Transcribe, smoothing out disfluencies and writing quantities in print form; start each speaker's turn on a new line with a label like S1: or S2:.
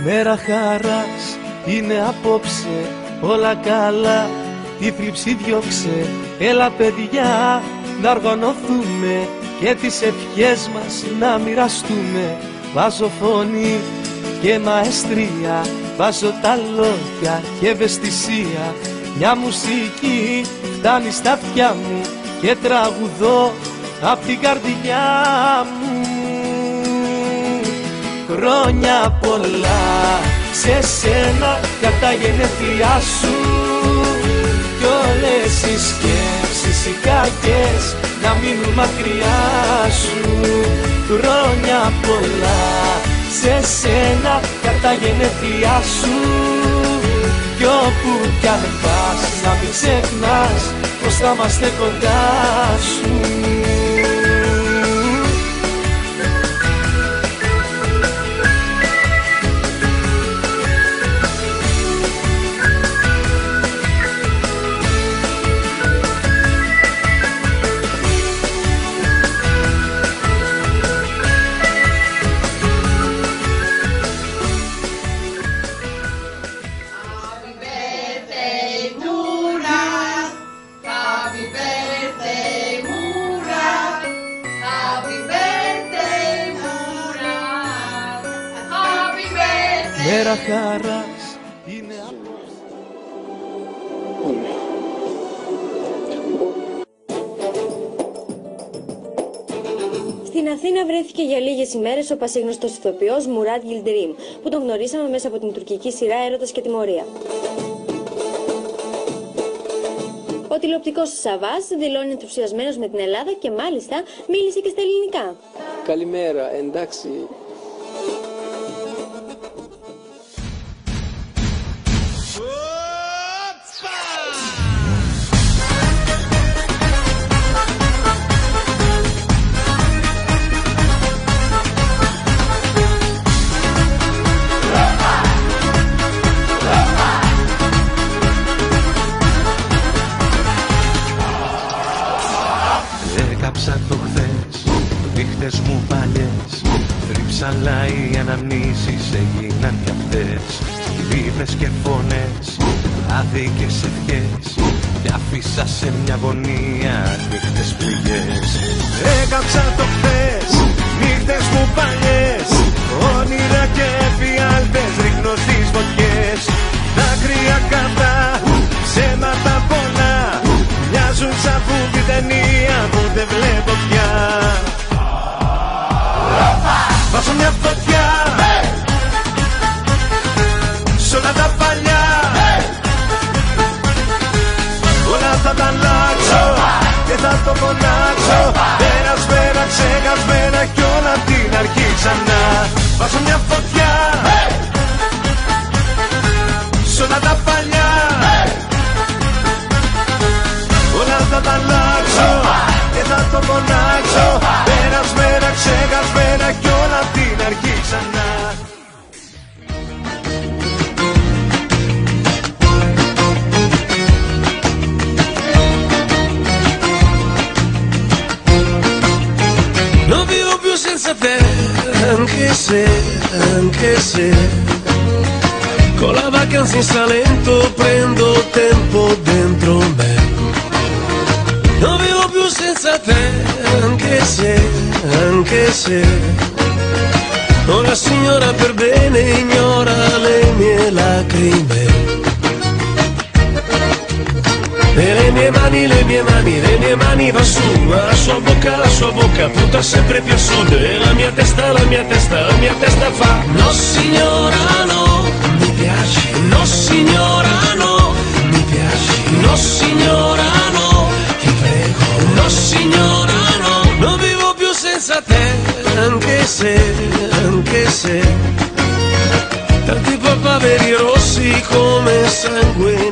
S1: Μέρα χαράς είναι απόψε, όλα καλά, τη θλίψη διώξε. Έλα παιδιά να οργανωθούμε και τις ευχές μας να μοιραστούμε. Βάζω φωνή και μαεστρία, βάζω τα λόγια και ευαισθησία. Μια μουσική φτάνει στα αυτιά μου και τραγουδώ απ' την καρδιά μου. Χρόνια πολλά σε σένα για τα γενέθλιά σου, κι όλες οι σκέψεις οι κακές να μείνουν μακριά σου. Χρόνια πολλά σε σένα για τα γενέθλιά σου, κι όπου κι αν πας να μην ξεχνάς πως θα είμαστε κοντά σου. Μέρα χαράς είναι
S2: Στην Αθήνα βρέθηκε για λίγες ημέρες ο πασίγνωστος ηθοποιός Μουράτ Γιλντρίμ, που τον γνωρίσαμε μέσα από την τουρκική σειρά Έρωτας και Τιμωρία. Ο τηλεοπτικός Σαββάς δηλώνει ενθουσιασμένος με την Ελλάδα και μάλιστα μίλησε και στα ελληνικά.
S3: Καλημέρα, εντάξει.
S1: Έκαψα το χθες, νύχτες μου παλιές, θρύψαλα οι αναμνήσεις έγιναν κι αυτές. Βίδες και φωνές, άδικες ευχές, κι άφησα σε μια γωνία νύχτες πληγές. Έκαψα το χθες, νύχτες μου παλιές, όνειρα και εφιάλτες ρίχνω στις φωτιές. Δάκρυα κατά, ψέματα πολλά, μοιάζουν σαν βούδη ταινία που δεν βλέπω πια. Βάζω μια φωτιά σ' όλα τα παλιά, όλα θα τα αλλάξω και θα το φωνάξω. Περασμένα, ξεχασμένα κι όλα απ' την αρχή ξανά. Βάζω μια φωτιά σ' όλα τα παλιά, όλα θα τα αλλάξω και θα το φωνάξω. Περασμένα, ξεχασμένα κι όλα απ' την αρχή ξανά.
S4: Non vivo più senza te, anche se con la vacanza in Salento prendo tempo dentro me. Non vivo più senza te, anche se una signora per bene ignora le mie lacrime. E le mie mani va su, ma la sua bocca punta sempre più a sud. E la mia testa fa no signora no, mi piaci. No signora no, mi piaci. No signora no, ti prego. No signora no, non vivo più senza te, anche se tanti papaveri rossi come sangue